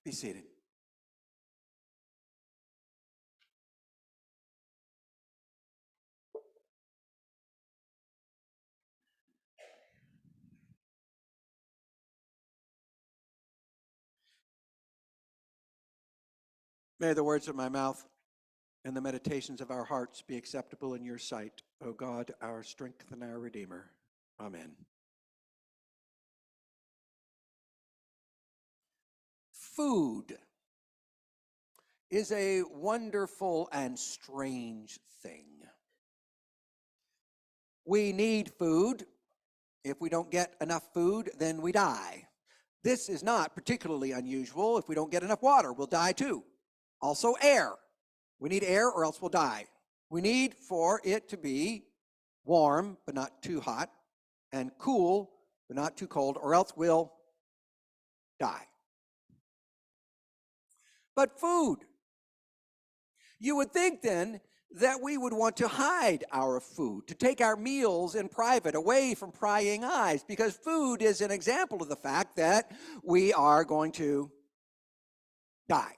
Be seated. May the words of my mouth and the meditations of our hearts be acceptable in your sight, O God, our strength and our Redeemer. Amen. Food is a wonderful and strange thing. We need food. If we don't get enough food, then we die. This is not particularly unusual. If we don't get enough water, we'll die too. Also air. We need air or else we'll die. We need for it to be warm, but not too hot, and cool, but not too cold, or else we'll die. But food. You would think then that we would want to hide our food, to take our meals in private, away from prying eyes, because food is an example of the fact that we are going to die.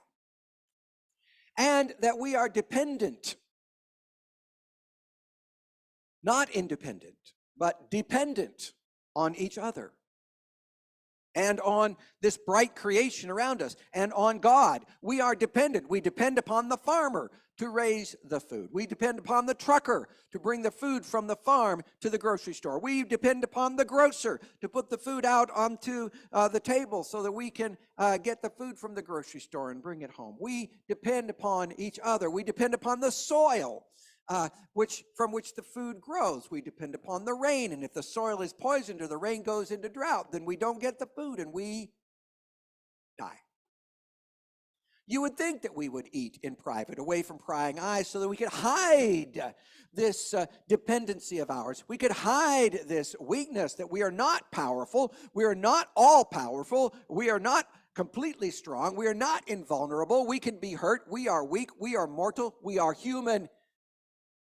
And that we are dependent, not independent, but dependent on each other and on this bright creation around us and on God. We are dependent. We depend upon the farmer to raise the food. We depend upon the trucker to bring the food from the farm to the grocery store. We depend upon the grocer to put the food out onto the table so that we can get the food from the grocery store and bring it home. We depend upon each other. We depend upon the soil from which the food grows. We depend upon the rain, and if the soil is poisoned or the rain goes into drought, then we don't get the food and we die. You would think that we would eat in private, away from prying eyes, so that we could hide this dependency of ours. We could hide this weakness that we are not powerful. We are not all powerful. We are not completely strong. We are not invulnerable. We can be hurt. We are weak. We are mortal. We are human.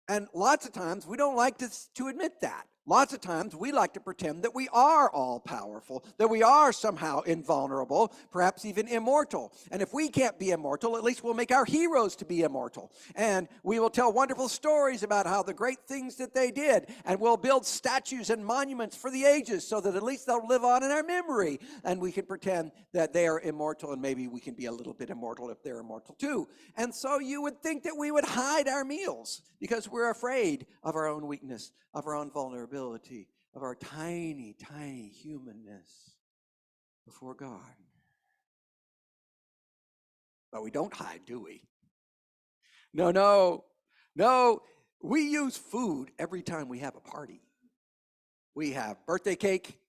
And lots of times we don't like to admit that. Lots of times we like to pretend that we are all powerful, that we are somehow invulnerable, perhaps even immortal. And if we can't be immortal, at least we'll make our heroes to be immortal. And we will tell wonderful stories about how the great things that they did. And we'll build statues and monuments for the ages so that at least they'll live on in our memory. And we can pretend that they are immortal, and maybe we can be a little bit immortal if they're immortal too. And so you would think that we would hide our meals because we're afraid of our own weakness, of our own vulnerability, of our tiny, tiny humanness before God. But we don't hide, do we? No. We use food every time we have a party. We have birthday cake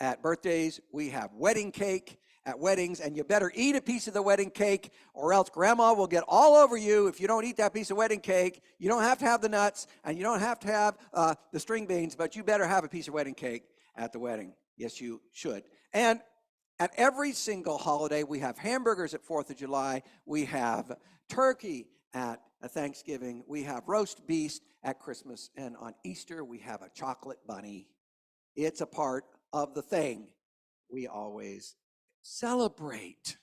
at birthdays. We have wedding cake at weddings, and you better eat a piece of the wedding cake or else grandma will get all over you if you don't eat that piece of wedding cake. You don't have to have the nuts and you don't have to have the string beans, but you better have a piece of wedding cake at the wedding. Yes, you should. And at every single holiday, we have hamburgers at 4th of July. We have turkey at Thanksgiving. We have roast beef at Christmas. And on Easter, we have a chocolate bunny. It's a part of the thing. We always celebrate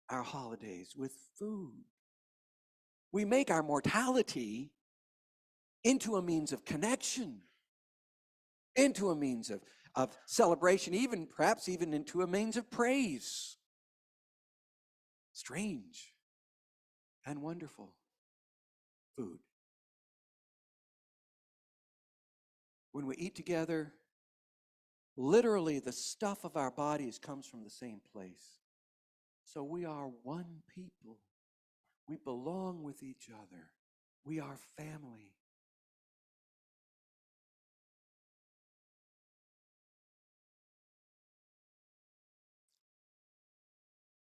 our holidays with food. We make our mortality into a means of connection, into a means of celebration, perhaps even into a means of praise. Strange and wonderful food. When we eat together, literally, the stuff of our bodies comes from the same place. So we are one people. We belong with each other. We are family.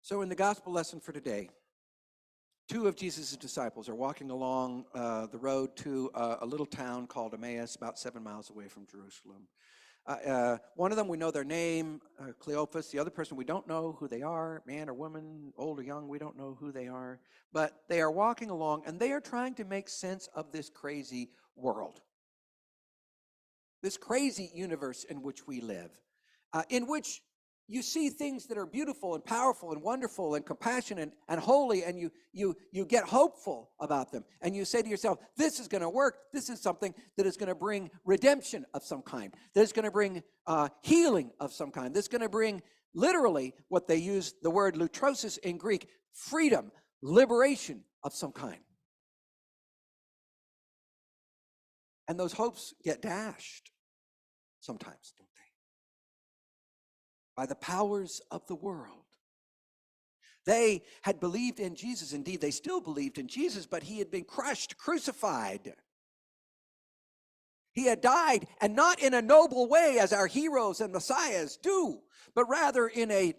So in the gospel lesson for today, two of Jesus' disciples are walking along the road to a little town called Emmaus, about 7 miles away from Jerusalem. One of them, we know their name, Cleophas. The other person, we don't know who they are, man or woman, old or young, we don't know who they are. But they are walking along, and they are trying to make sense of this crazy world, this crazy universe in which we live, in which you see things that are beautiful and powerful and wonderful and compassionate and holy, and you get hopeful about them. And you say to yourself, this is going to work. This is something that is going to bring redemption of some kind. That is going to bring healing of some kind. That's going to bring literally what they use, the word lutrosis in Greek, freedom, liberation of some kind. And those hopes get dashed sometimes, don't they? By the powers of the world. They had believed in Jesus. Indeed, they still believed in Jesus, but he had been crushed, crucified. He had died, and not in a noble way as our heroes and messiahs do, but rather in a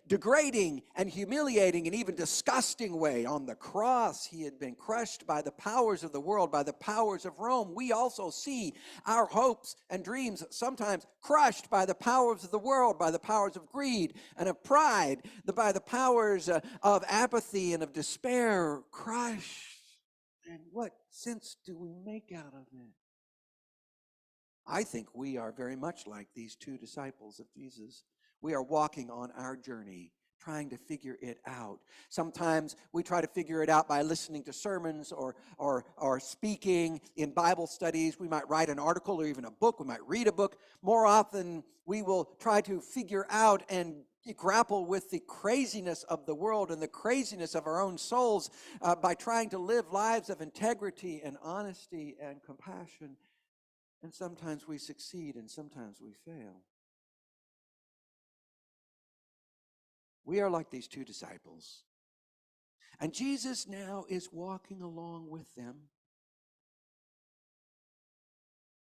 degrading and humiliating and even disgusting way. On the cross, he had been crushed by the powers of the world, by the powers of Rome. We also see our hopes and dreams sometimes crushed by the powers of the world, by the powers of greed and of pride, by the powers of apathy and of despair, crushed. And what sense do we make out of it? I think we are very much like these two disciples of Jesus. We are walking on our journey, trying to figure it out. Sometimes we try to figure it out by listening to sermons or speaking in Bible studies. We might write an article or even a book. We might read a book. More often, we will try to figure out and grapple with the craziness of the world and the craziness of our own souls by trying to live lives of integrity and honesty and compassion. And sometimes we succeed and sometimes we fail. We are like these two disciples. And Jesus now is walking along with them.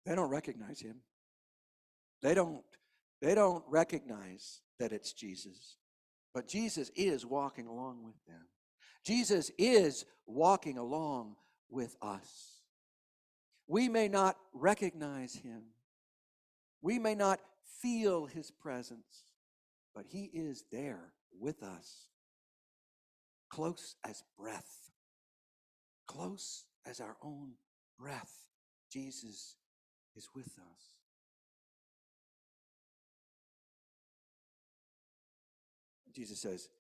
They don't recognize him. They don't recognize that it's Jesus. But Jesus is walking along with them. Jesus is walking along with us. We may not recognize him. We may not feel his presence, but he is there with us, close as breath, close as our own breath. Jesus is with us. Jesus says,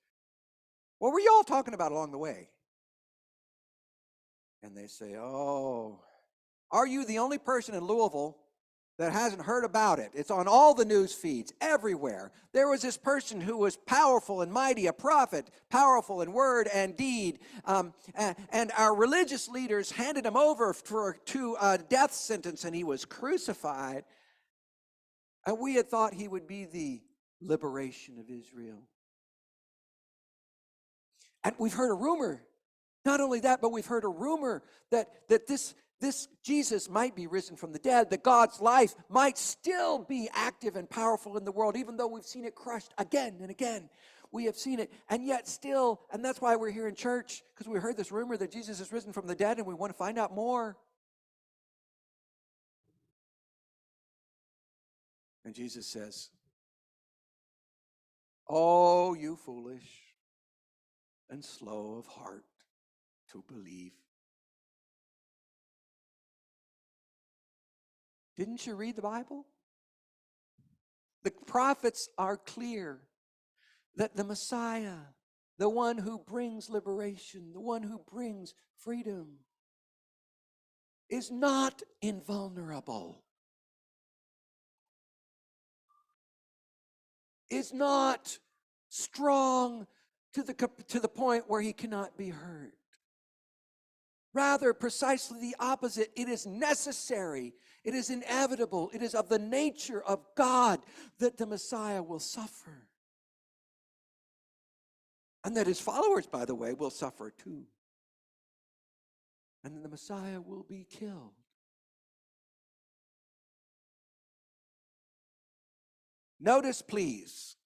what were you all talking about along the way? And they say, oh, are you the only person in Louisville that hasn't heard about it? It's on all the news feeds, everywhere. There was this person who was powerful and mighty, a prophet, powerful in word and deed. And our religious leaders handed him over to a death sentence, and he was crucified. And we had thought he would be the liberation of Israel. And we've heard a rumor. Not only that, but we've heard a rumor that this Jesus might be risen from the dead, that God's life might still be active and powerful in the world, even though we've seen it crushed again and again. We have seen it, and yet still, and that's why we're here in church, because we heard this rumor that Jesus is risen from the dead, and we want to find out more. And Jesus says, oh, you foolish and slow of heart to believe. Didn't you read the Bible? The prophets are clear that the Messiah, the one who brings liberation, the one who brings freedom, is not invulnerable, is not strong to the point where he cannot be hurt. Rather, precisely the opposite. It is necessary. It is inevitable. It is of the nature of God that the Messiah will suffer. And that his followers, by the way, will suffer too. And then the Messiah will be killed. Notice, please,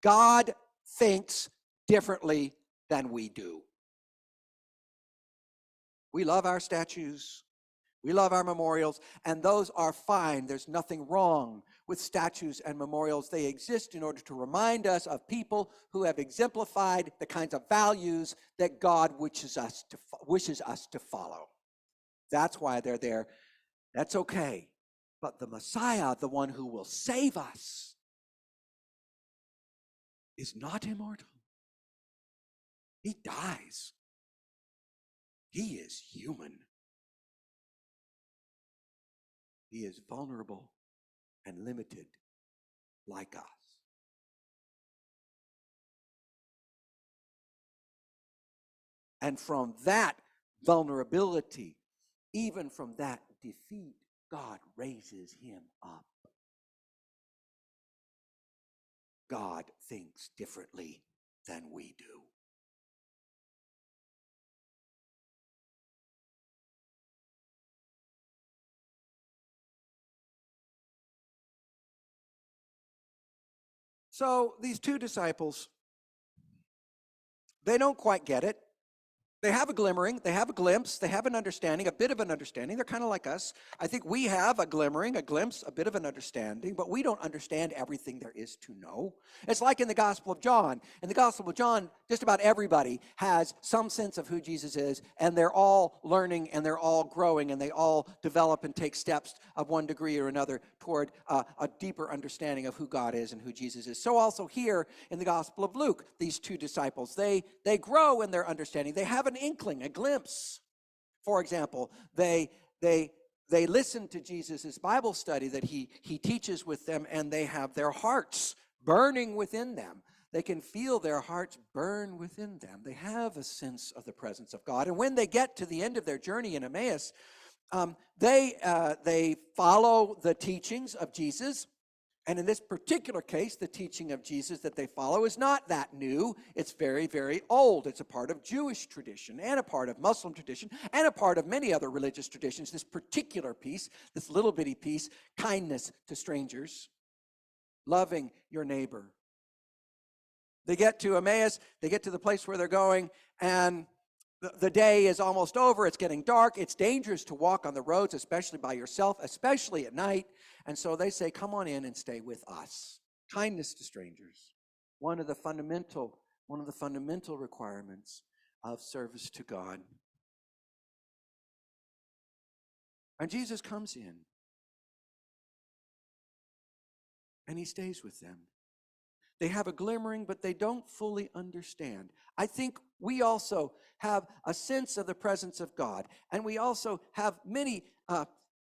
God thinks differently than we do. We love our statues. We love our memorials, and those are fine. There's nothing wrong with statues and memorials. They exist in order to remind us of people who have exemplified the kinds of values that God wishes us to follow. That's why they're there. That's okay. But the Messiah, the one who will save us, is not immortal. He dies. He is human. He is vulnerable and limited like us. And from that vulnerability, even from that defeat, God raises him up. God thinks differently than we do. So these two disciples, they don't quite get it. They have a glimmering, they have a glimpse, they have an understanding, a bit of an understanding. They're kind of like us. I think we have a glimmering, a glimpse, a bit of an understanding, but we don't understand everything there is to know. It's like in the Gospel of John. In the Gospel of John, just about everybody has some sense of who Jesus is, and they're all learning, and they're all growing, and they all develop and take steps of one degree or another toward a deeper understanding of who God is and who Jesus is. So also here in the Gospel of Luke, these two disciples, they grow in their understanding. They have an inkling, a glimpse. For example, they listen to Jesus' Bible study that he teaches with them, and they have their hearts burning within them. They can feel their hearts burn within them. They have a sense of the presence of God. And when they get to the end of their journey in Emmaus, they follow the teachings of Jesus. And in this particular case, the teaching of Jesus that they follow is not that new. It's very, very old. It's a part of Jewish tradition and a part of Muslim tradition and a part of many other religious traditions. This particular piece, this little bitty piece, kindness to strangers, loving your neighbor. They get to Emmaus, they get to the place where they're going, and the day is almost over. It's getting dark. It's dangerous to walk on the roads, especially by yourself, especially at night. And so they say, come on in and stay with us. Kindness to strangers. One of the fundamental requirements of service to God. And Jesus comes in. And he stays with them. They have a glimmering, but they don't fully understand. I think we also have a sense of the presence of God, and we also have many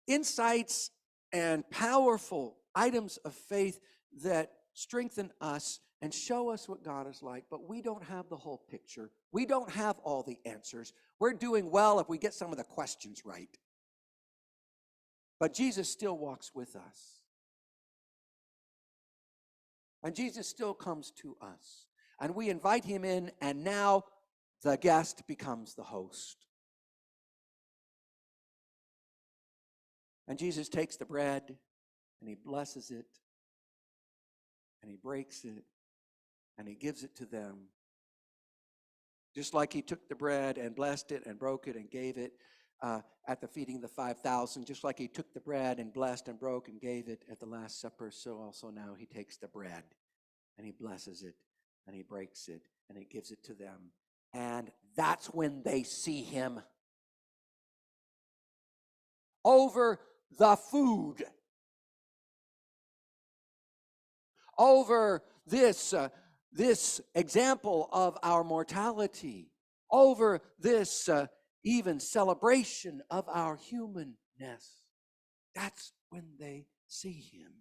insights and powerful items of faith that strengthen us and show us what God is like, but we don't have the whole picture. We don't have all the answers. We're doing well if we get some of the questions right. But Jesus still walks with us. And Jesus still comes to us. And we invite him in, and now the guest becomes the host. And Jesus takes the bread, and he blesses it, and he breaks it, and he gives it to them. Just like he took the bread and blessed it and broke it and gave it at the feeding of the 5,000, just like he took the bread and blessed and broke and gave it at the Last Supper, so also now he takes the bread and he blesses it and he breaks it and he gives it to them. And that's when they see him over the food, over this example of our mortality, over this even celebration of our humanness. That's when they see him.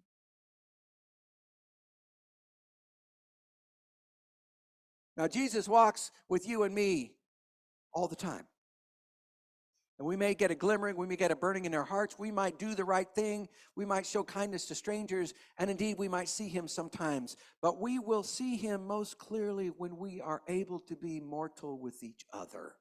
Now, Jesus walks with you and me all the time. And we may get a glimmering, we may get a burning in our hearts, we might do the right thing, we might show kindness to strangers, and indeed we might see him sometimes. But we will see him most clearly when we are able to be mortal with each other,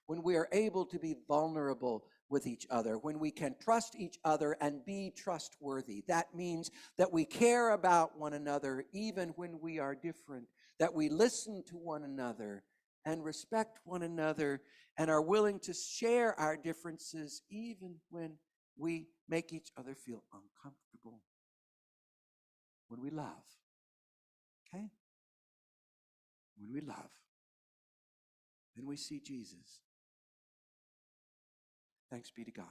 when we are able to be vulnerable with each other, when we can trust each other and be trustworthy. That means that we care about one another even when we are different, that we listen to one another and respect one another and are willing to share our differences even when we make each other feel uncomfortable. When we love. Okay? When we love. Then we see Jesus. Thanks be to God.